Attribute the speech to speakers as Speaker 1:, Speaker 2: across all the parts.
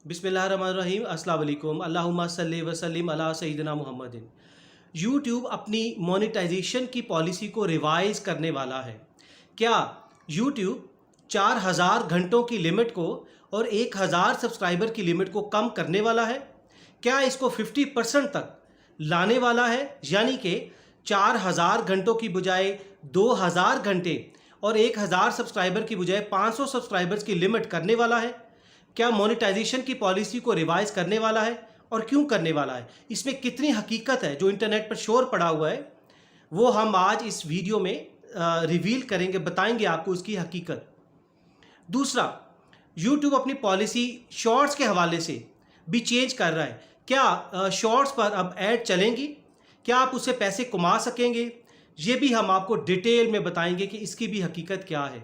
Speaker 1: बिस्मिल्लाहिर्रहमानिर्रहीम अस्सलाम वालेकुम अल्लाहुम्मा सल्ली व सल्लिम अला सय्यिदिना मुहम्मदिन। यूट्यूब अपनी मोनेटाइजेशन की पॉलिसी को रिवाइज करने वाला है। क्या यूट्यूब 4000 घंटों की लिमिट को और 1000 सब्सक्राइबर की लिमिट को कम करने वाला है? क्या इसको 50% तक लाने वाला है, यानी कि 4000 घंटों की बजाय 2000 घंटे और 1000 सब्सक्राइबर की बजाय 500 सब्सक्राइबर्स की लिमिट करने वाला है? क्या मोनेटाइजेशन की पॉलिसी को रिवाइज करने वाला है और क्यों करने वाला है? इसमें कितनी हकीकत है जो इंटरनेट पर शोर पड़ा हुआ है, वो हम आज इस वीडियो में रिवील करेंगे, बताएंगे आपको इसकी हकीकत। दूसरा, यूट्यूब अपनी पॉलिसी शॉर्ट्स के हवाले से भी चेंज कर रहा है। क्या शॉर्ट्स पर अब ऐड चलेंगी? क्या आप उससे पैसे कमा सकेंगे? ये भी हम आपको डिटेल में बताएंगे कि इसकी भी हकीकत क्या है।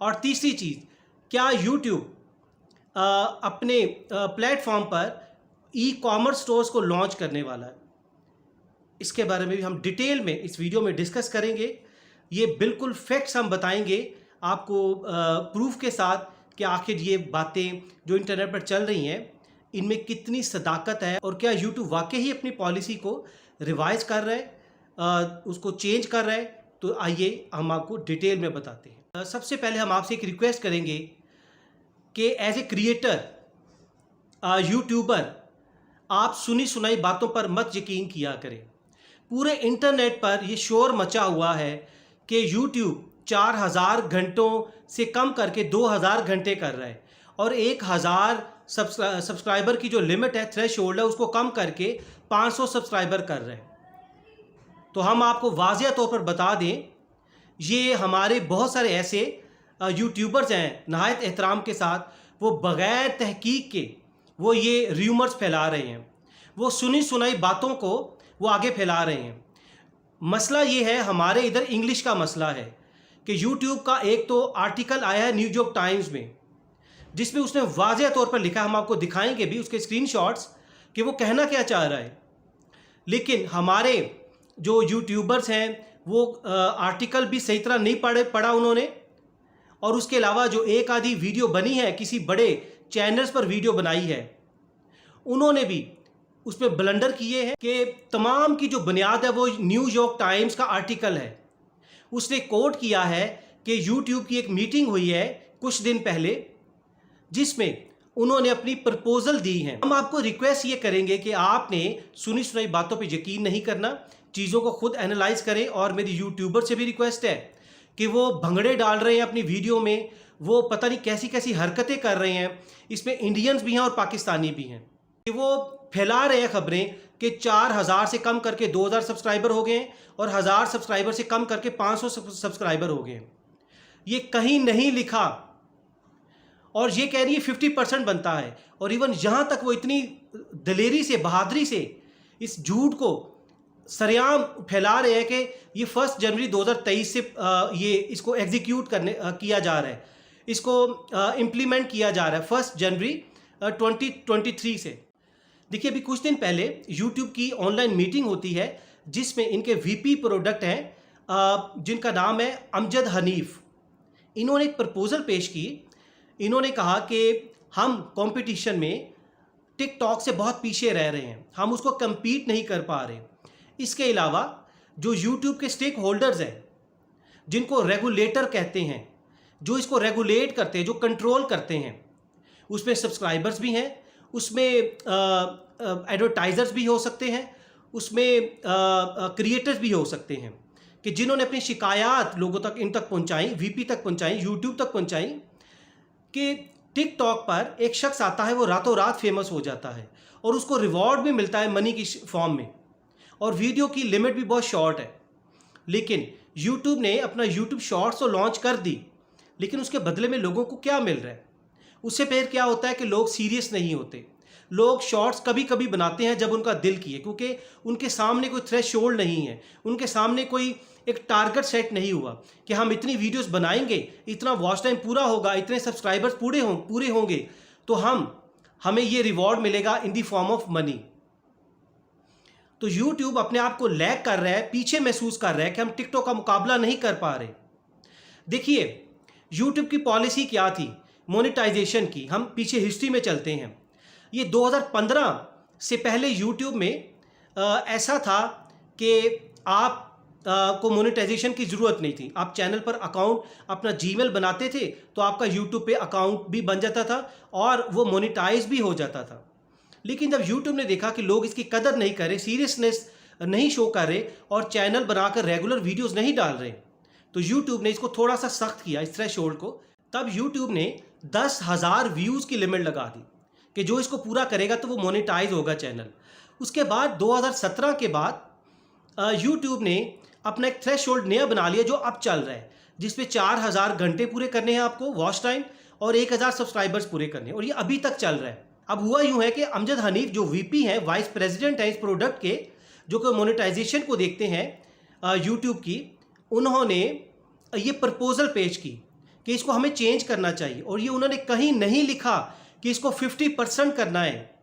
Speaker 1: और तीसरी चीज़, क्या यूट्यूब अपने प्लेटफॉर्म पर ई कॉमर्स स्टोर्स को लॉन्च करने वाला है? इसके बारे में भी हम डिटेल में इस वीडियो में डिस्कस करेंगे। ये बिल्कुल फैक्ट्स हम बताएंगे आपको प्रूफ के साथ कि आखिर ये बातें जो इंटरनेट पर चल रही हैं इनमें कितनी सदाकत है और क्या यूट्यूब वाकई ही अपनी पॉलिसी को रिवाइज कर रहा है, उसको चेंज कर रहा है। तो आइए हम आपको डिटेल में बताते हैं। सबसे पहले हम आपसे एक रिक्वेस्ट करेंगे कि एज ए क्रिएटर, यूट्यूबर, आप सुनी सुनाई बातों पर मत यकीन किया करें। पूरे इंटरनेट पर ये शोर मचा हुआ है कि यूट्यूब 4000 घंटों से कम करके 2000 घंटे कर रहा है और 1000 सब्सक्राइबर की जो लिमिट है, थ्रेश होल्ड है, उसको कम करके 500 सब्सक्राइबर कर रहे हैं। तो हम आपको वाज़िया तौर पर बता दें, ये हमारे बहुत सारे ऐसे यूट्यूबर्स हैं नहायत एहतराम के साथ, वो बग़ैर तहकीक के वो ये र्यूमर्स फैला रहे हैं, वो सुनी सुनाई बातों को वो आगे फैला रहे हैं। मसला ये है, हमारे इधर इंग्लिश का मसला है कि यूट्यूब का एक तो आर्टिकल आया है न्यूयॉर्क टाइम्स में जिसमें उसने वाज़िया तौर पर लिखा, हम आपको दिखाएंगे भी उसके स्क्रीनशॉट्स कि वो कहना क्या चाह रहा है। लेकिन हमारे जो यूट्यूबर्स हैं वो आर्टिकल भी सही तरह नहीं पढ़ा उन्होंने, और उसके अलावा जो एक आधी वीडियो बनी है, किसी बड़े चैनल्स पर वीडियो बनाई है, उन्होंने भी उसमें ब्लंडर किए हैं कि तमाम की जो बुनियाद है वो न्यूयॉर्क टाइम्स का आर्टिकल है। उसने कोट किया है कि यूट्यूब की एक मीटिंग हुई है कुछ दिन पहले जिसमें उन्होंने अपनी प्रपोजल दी है। हम आपको रिक्वेस्ट ये करेंगे कि आपने सुनी सुनाई बातों पे यकीन नहीं करना, चीज़ों को खुद एनालाइज करें। और मेरी यूट्यूबर से भी रिक्वेस्ट है कि वो भंगड़े डाल रहे हैं अपनी वीडियो में, वो पता नहीं कैसी कैसी हरकतें कर रहे हैं, इसमें इंडियंस भी हैं और पाकिस्तानी भी हैं, कि वो फैला रहे हैं खबरें कि 4000 से कम करके 2000 सब्सक्राइबर हो गए और 1000 सब्सक्राइबर से कम करके 500 सब्सक्राइबर हो गए। ये कहीं नहीं लिखा और ये कह रही है 50% बनता है। और इवन यहाँ तक वो इतनी दलेरी से, बहादुरी से इस झूठ को सरेआम फैला रहे हैं कि ये 1 जनवरी 2023 से ये इसको एग्जीक्यूट किया जा रहा है, इसको इम्प्लीमेंट किया जा रहा है 1 जनवरी 2023 से। देखिए, अभी कुछ दिन पहले यूट्यूब की ऑनलाइन मीटिंग होती है जिसमें इनके वीपी प्रोडक्ट हैं जिनका नाम है अमजद हनीफ। इन्होंने एक प्रपोजल पेश की। इन्होंने कहा कि हम कंपटीशन में टिकटॉक से बहुत पीछे रह रहे हैं, हम उसको compete नहीं कर पा रहे। इसके अलावा जो यूट्यूब के स्टेक होल्डर्स हैं, जिनको रेगुलेटर कहते हैं, जो इसको रेगुलेट करते हैं, जो कंट्रोल करते हैं, उसमें सब्सक्राइबर्स भी हैं, उसमें एडवर्टाइजर्स भी हो सकते हैं, उसमें क्रिएटर्स भी हो सकते हैं, कि जिन्होंने अपनी शिकायत लोगों तक, इन तक पहुंचाई, वीपी तक पहुंचाई, यूट्यूब तक पहुंचाई, कि टिकटॉक पर एक शख्स आता है, वो रातों रात फेमस हो जाता है और उसको रिवॉर्ड भी मिलता है मनी की फॉर्म में, और वीडियो की लिमिट भी बहुत शॉर्ट है। लेकिन यूट्यूब ने अपना यूट्यूब शॉर्ट्स तो लॉन्च कर दी, लेकिन उसके बदले में लोगों को क्या मिल रहा है? उससे फिर क्या होता है कि लोग सीरियस नहीं होते। लोग शॉर्ट्स कभी कभी बनाते हैं जब उनका दिल किए, क्योंकि उनके सामने कोई थ्रेशोल्ड नहीं है, उनके सामने कोई एक टारगेट सेट नहीं हुआ कि हम इतनी वीडियोस बनाएंगे, इतना वॉच टाइम पूरा होगा, इतने सब्सक्राइबर्स पूरे होंगे तो हमें ये रिवॉर्ड मिलेगा इन दी फॉर्म ऑफ मनी। तो यूट्यूब अपने आप को लैग कर रहा है, पीछे महसूस कर रहा है कि हम टिकटॉक का मुकाबला नहीं कर पा रहे। देखिए, यूट्यूब की पॉलिसी क्या थी मोनेटाइजेशन की, हम पीछे हिस्ट्री में चलते हैं। ये 2015 से पहले यूट्यूब में ऐसा था कि आप को मोनेटाइजेशन की ज़रूरत नहीं थी। आप चैनल पर अकाउंट अपना जीमेल बनाते थे तो आपका यूट्यूब पे अकाउंट भी बन जाता था और वो मोनेटाइज भी हो जाता था। लेकिन जब यूट्यूब ने देखा कि लोग इसकी कदर नहीं कर रहे, सीरियसनेस नहीं शो कर रहे और चैनल बनाकर रेगुलर वीडियोस नहीं डाल रहे, तो यूट्यूब ने इसको थोड़ा सा सख्त किया, इस थ्रेशोल्ड को। तब यूट्यूब ने 10,000 व्यूज़ की लिमिट लगा दी कि जो इसको पूरा करेगा तो वो मोनेटाइज होगा चैनल। उसके बाद 2017 के बाद यूट्यूब ने अपना एक थ्रेशोल्ड नया बना लिया जो अब चल रहा है, जिसपे 4,000 घंटे पूरे करने हैं आपको वॉच टाइम और 1,000 सब्सक्राइबर्स पूरे करने हैं, और ये अभी तक चल रहा है। अब हुआ यूँ है कि अमजद हनीफ जो वीपी हैं, वाइस प्रेसिडेंट हैं इस प्रोडक्ट के, जो कि मोनेटाइजेशन को देखते हैं यूट्यूब की, उन्होंने ये प्रपोजल पेश की कि इसको हमें चेंज करना चाहिए, और ये उन्होंने कहीं नहीं लिखा कि इसको 50% करना है।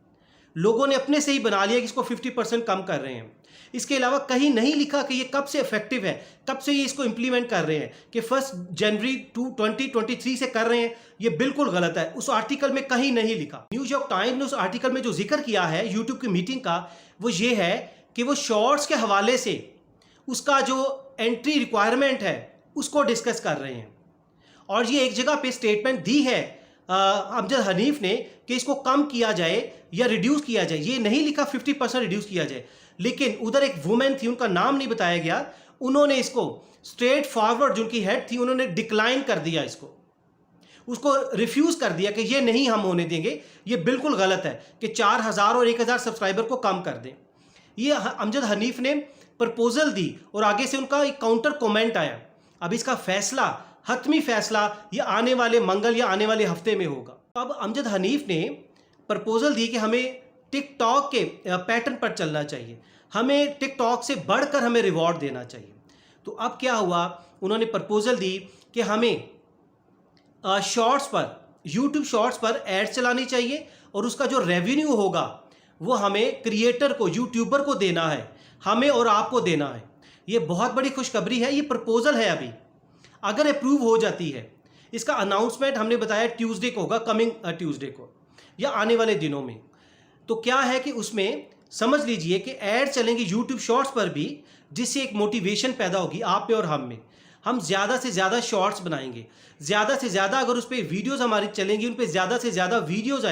Speaker 1: लोगों ने अपने से ही बना लिया कि इसको 50% कम कर रहे हैं। इसके अलावा कहीं नहीं लिखा कि ये कब से इफेक्टिव है, कब से ये इसको इम्प्लीमेंट कर रहे हैं, कि 1 जनवरी 2023 से कर रहे हैं। ये बिल्कुल गलत है, उस आर्टिकल में कहीं नहीं लिखा। न्यूयॉर्क टाइम्स ने उस आर्टिकल में जो जिक्र किया है यूट्यूब की मीटिंग का, वो ये है कि वो शॉर्ट्स के हवाले से उसका जो एंट्री रिक्वायरमेंट है उसको डिस्कस कर रहे हैं। और ये एक जगह पे स्टेटमेंट दी है अमजद हनीफ ने कि इसको कम किया जाए या रिड्यूस किया जाए। ये नहीं लिखा 50% रिड्यूस किया जाए, लेकिन उधर एक वुमेन थी, उनका नाम नहीं बताया गया, उन्होंने इसको स्ट्रेट फॉरवर्ड, जो उनकी हेड थी, उन्होंने डिक्लाइन कर दिया, उसको रिफ्यूज़ कर दिया कि ये नहीं हम होने देंगे, ये बिल्कुल गलत है कि 4,000 और 1,000 सब्सक्राइबर को कम कर दें। ये अमजद हनीफ ने प्रपोजल दी और आगे से उनका एक काउंटर कमेंट आया। अब इसका फैसला, हतमी फैसला, ये आने वाले मंगल या आने वाले हफ्ते में होगा। अब अमजद हनीफ ने प्रपोजल दी कि हमें टिकटॉक के पैटर्न पर चलना चाहिए, हमें टिकटॉक से बढ़कर हमें रिवॉर्ड देना चाहिए। तो अब क्या हुआ, उन्होंने प्रपोजल दी कि हमें शॉर्ट्स पर, यूट्यूब शॉर्ट्स पर एड चलानी चाहिए और उसका जो रेवेन्यू होगा वो हमें क्रिएटर को, यूट्यूबर को देना है, हमें और आपको देना है। ये बहुत बड़ी खुशखबरी है। ये प्रपोजल है, अभी अगर अप्रूव हो जाती है, इसका अनाउंसमेंट हमने बताया ट्यूसडे को होगा, कमिंग ट्यूसडे को या आने वाले दिनों में। तो क्या है कि उसमें समझ लीजिए कि ऐड चलेंगे यूट्यूब शॉर्ट्स पर भी, जिससे एक मोटिवेशन पैदा होगी आप पे और हम में। हम ज़्यादा से ज़्यादा शॉर्ट्स बनाएंगे, ज़्यादा से ज़्यादा अगर उस पर वीडियोज़ हमारी चलेंगी, उन पर ज़्यादा से ज़्यादा वीडियोज़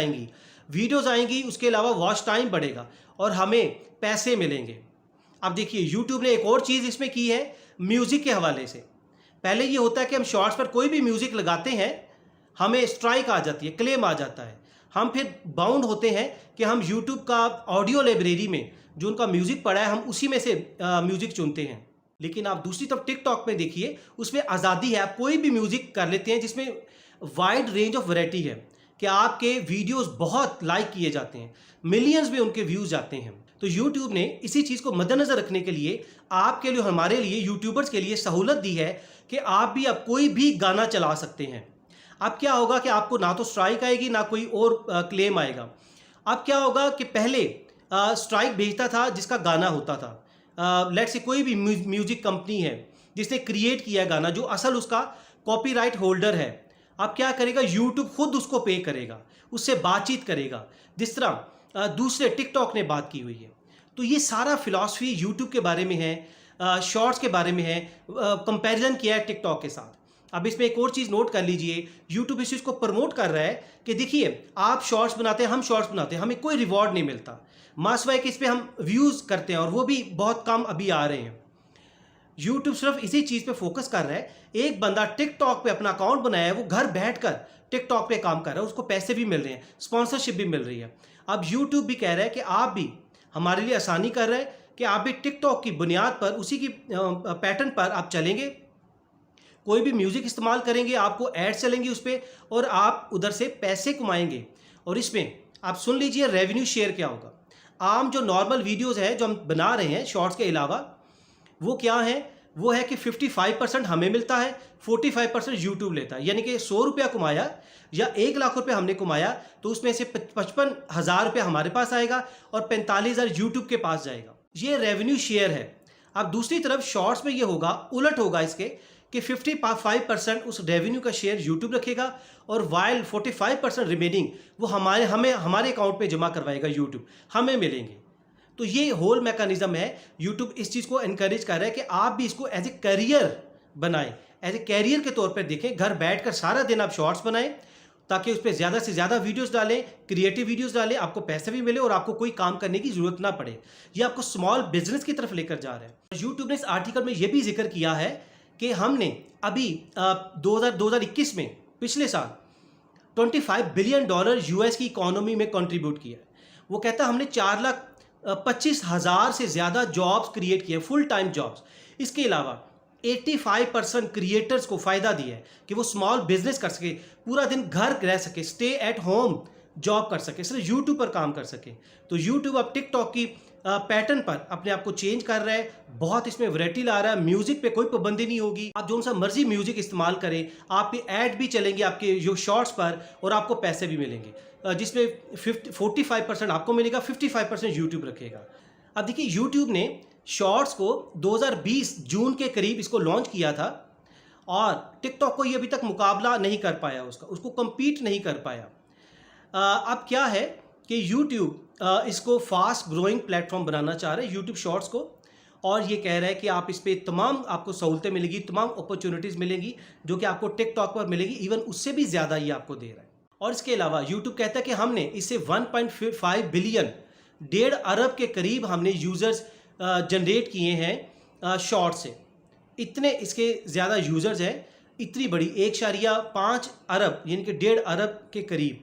Speaker 1: आएंगी, उसके अलावा वॉच टाइम बढ़ेगा और हमें पैसे मिलेंगे। अब देखिए, यूट्यूब ने एक और चीज़ इसमें की है म्यूज़िक के हवाले से। पहले ये होता है कि हम शॉर्ट्स पर कोई भी म्यूज़िक लगाते हैं, हमें स्ट्राइक आ जाती है, क्लेम आ जाता है, हम फिर बाउंड होते हैं कि हम यूट्यूब का ऑडियो लाइब्रेरी में जो उनका म्यूज़िक पड़ा है, हम उसी में से म्यूज़िक चुनते हैं। लेकिन आप दूसरी तरफ टिकटॉक में देखिए, उसमें आज़ादी है, आप कोई भी म्यूज़िक कर लेते हैं, जिसमें वाइड रेंज ऑफ वैरायटी है कि आपके वीडियोस बहुत लाइक किए जाते हैं, मिलियंस में उनके व्यूज़ जाते हैं। तो यूट्यूब ने इसी चीज़ को मद्देनज़र रखने के लिए आपके लिए, हमारे लिए, यूट्यूबर्स के लिए सहूलत दी है कि आप भी अब कोई भी गाना चला सकते हैं। अब क्या होगा कि आपको ना तो स्ट्राइक आएगी ना कोई और क्लेम आएगा। अब क्या होगा कि पहले स्ट्राइक भेजता था जिसका गाना होता था, लेट्स से कोई भी म्यूज़िक कंपनी है जिसने क्रिएट किया गाना, जो असल उसका कॉपीराइट होल्डर है। अब क्या करेगा, यूट्यूब खुद उसको पे करेगा, उससे बातचीत करेगा, जिस तरह दूसरे टिकटॉक ने बात की हुई है। तो ये सारा फिलॉसफी यूट्यूब के बारे में है, शॉर्ट्स के बारे में है, कंपैरिजन किया है टिकटॉक के साथ। अब इसमें एक और चीज़ नोट कर लीजिए, यूट्यूब इस चीज़ को प्रमोट कर रहा है कि देखिए, आप शॉर्ट्स बनाते हैं, हम शॉर्ट्स बनाते हैं, हमें कोई रिवॉर्ड नहीं मिलता, मासवाए कि इस पर हम व्यूज़ करते हैं और वो भी बहुत कम अभी आ रहे हैं। यूट्यूब सिर्फ इसी चीज़ पे फोकस कर रहा है। एक बंदा टिकटॉक पे अपना अकाउंट बनाया है, वो घर बैठकर टिकटॉक पे काम कर रहा है, उसको पैसे भी मिल रहे हैं, स्पॉन्सरशिप भी मिल रही है। अब यूट्यूब भी कह रहा है कि आप भी हमारे लिए आसानी कर रहे हैं कि आप भी टिकटॉक की बुनियाद पर, उसी की पैटर्न पर आप चलेंगे, कोई भी म्यूज़िक इस्तेमाल करेंगे, आपको एड्स चलेंगी उस पर और आप उधर से पैसे कमाएंगे। और इसमें आप सुन लीजिए रेवेन्यू शेयर क्या होगा। आम जो नॉर्मल वीडियोज़ हैं जो हम बना रहे हैं शॉर्ट्स के अलावा, वो क्या है, वो है कि 55% हमें मिलता है, 45% यूट्यूब लेता है। यानी कि 100 रुपया कमाया या 1 लाख रुपया हमने कमाया तो उसमें से 55,000 रुपया हमारे पास आएगा और 45,000 यूट्यूब के पास जाएगा। ये रेवेन्यू शेयर है। अब दूसरी तरफ शॉर्ट्स में ये होगा, उलट होगा इसके, कि 55% उस रेवेन्यू का शेयर यूट्यूब रखेगा और वाइल 45% रिमेनिंग वो हमारे अकाउंट पे जमा करवाएगा यूट्यूब, हमें मिलेंगे। तो ये होल मैकेनिज्म है। यूट्यूब इस चीज़ को इनकरेज कर रहा है कि आप भी इसको एज ए करियर बनाएं, एज ए कैरियर के तौर पर देखें। घर बैठकर सारा दिन आप शॉर्ट्स बनाएं ताकि उस पर ज़्यादा से ज़्यादा वीडियोस डालें, क्रिएटिव वीडियोस डालें, आपको पैसे भी मिले और आपको कोई काम करने की ज़रूरत ना पड़े। ये आपको स्मॉल बिजनेस की तरफ लेकर जा रहा है। यूट्यूब ने इस आर्टिकल में ये भी जिक्र किया है कि हमने अभी 2021 में, पिछले साल, $25 बिलियन यूएस की इकोनॉमी में कंट्रीब्यूट किया है। वो कहता है हमने 4,25,000 से ज़्यादा जॉब्स क्रिएट किए, फुल टाइम जॉब्स। इसके अलावा 85% क्रिएटर्स को फ़ायदा दिया है कि वो स्मॉल बिजनेस कर सके, पूरा दिन घर रह सके, स्टे एट होम जॉब कर सके, सिर्फ यूट्यूब पर काम कर सके। तो यूट्यूब अब टिकटॉक की पैटर्न पर अपने आप को चेंज कर रहा है, बहुत इसमें वैरायटी ला रहा है। म्यूजिक पे कोई पाबंदी नहीं होगी, आप जो सा मर्जी म्यूजिक इस्तेमाल करें, आप पे ऐड भी चलेंगे आपके जो शॉर्ट्स पर और आपको पैसे भी मिलेंगे, जिसमें 45% आपको मिलेगा, 55% यूट्यूब रखेगा। अब देखिए, यूट्यूब ने शॉर्ट्स को 2020 जून के करीब इसको लॉन्च किया था और टिकटॉक को ये अभी तक मुकाबला नहीं कर पाया, उसको कम्पीट नहीं कर पाया। अब क्या है कि यूट्यूब इसको फास्ट ग्रोइंग प्लेटफॉर्म बनाना चाह रहे हैं, यूट्यूब शॉर्ट्स को, और ये कह रहा है कि आप इस पर तमाम आपको सहूलतें मिलेगी, तमाम अपॉर्चुनिटीज़ मिलेंगी जो कि आपको टिकटॉक पर मिलेगी, इवन उससे भी ज़्यादा ये आपको दे रहा है। और इसके अलावा यूट्यूब कहता है कि हमने इससे 1.5 बिलियन, 1.5 अरब के करीब हमने यूज़र्स जनरेट किए हैं शॉर्ट से। इतने इसके ज़्यादा यूज़र्स हैं, इतनी बड़ी 1.5 अरब यानी कि 1.5 अरब के करीब।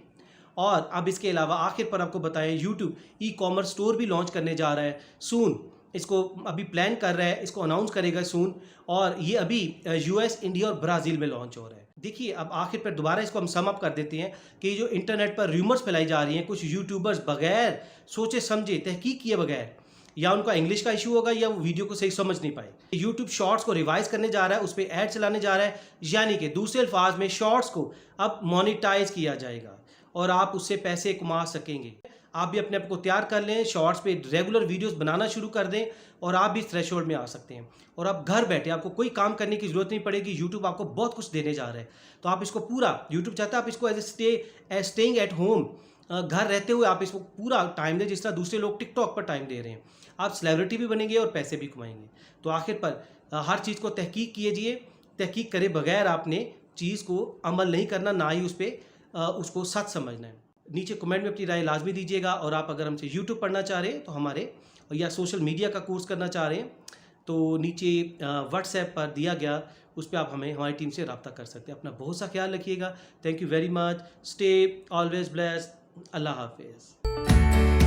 Speaker 1: और अब इसके अलावा आखिर पर आपको बताएं, यूट्यूब ई कॉमर्स स्टोर भी लॉन्च करने जा रहा है सून। इसको अभी प्लान कर रहा है, इसको अनाउंस करेगा सून, और ये अभी यूएस, इंडिया और ब्राज़ील में लॉन्च हो रहा है। देखिए, अब आखिर पर दोबारा इसको हम सम अप कर देते हैं कि जो इंटरनेट पर रूमर्स फैलाई जा रही हैं, कुछ यूट्यूबर्स बगैर सोचे समझे, तहकीक किए बगैर, या उनका इंग्लिश का इशू होगा या वो वीडियो को सही समझ नहीं पाए, यूट्यूब शॉर्ट्स को रिवाइज करने जा रहा है, उस पर ऐड चलाने जा रहा है। यानी कि दूसरे अल्फाज में शॉर्ट्स को अब मोनेटाइज किया जाएगा और आप उससे पैसे कमा सकेंगे। आप भी अपने आप को तैयार कर लें, शॉर्ट्स पे रेगुलर वीडियोस बनाना शुरू कर दें और आप भी थ्रेशोल्ड में आ सकते हैं। और आप घर बैठे, आपको कोई काम करने की ज़रूरत नहीं पड़ेगी, यूट्यूब आपको बहुत कुछ देने जा रहा है। तो आप इसको पूरा, यूट्यूब चाहता है आप इसको as a staying at home, घर रहते हुए आप इसको पूरा टाइम दें, जिस तरह दूसरे लोग टिकटॉक पर टाइम दे रहे हैं। आप सेलिब्रिटी भी बनेंगे और पैसे भी कमाएंगे। तो आखिर पर हर चीज़ को तहकीक कीजिए, तहकीक करे बगैर आपने चीज़ को अमल नहीं करना, ना ही उस पर उसको सच समझना है। नीचे कमेंट में अपनी राय लाजमी दीजिएगा। और आप अगर हमसे यूट्यूब पढ़ना चाह रहे हैं तो हमारे, या सोशल मीडिया का कोर्स करना चाह रहे हैं तो नीचे व्हाट्सएप पर दिया गया, उस पर आप हमारी टीम से रब्ता कर सकते हैं। अपना बहुत सा ख्याल रखिएगा। Thank you very much. Stay always blessed. अल्लाह हाफिज़।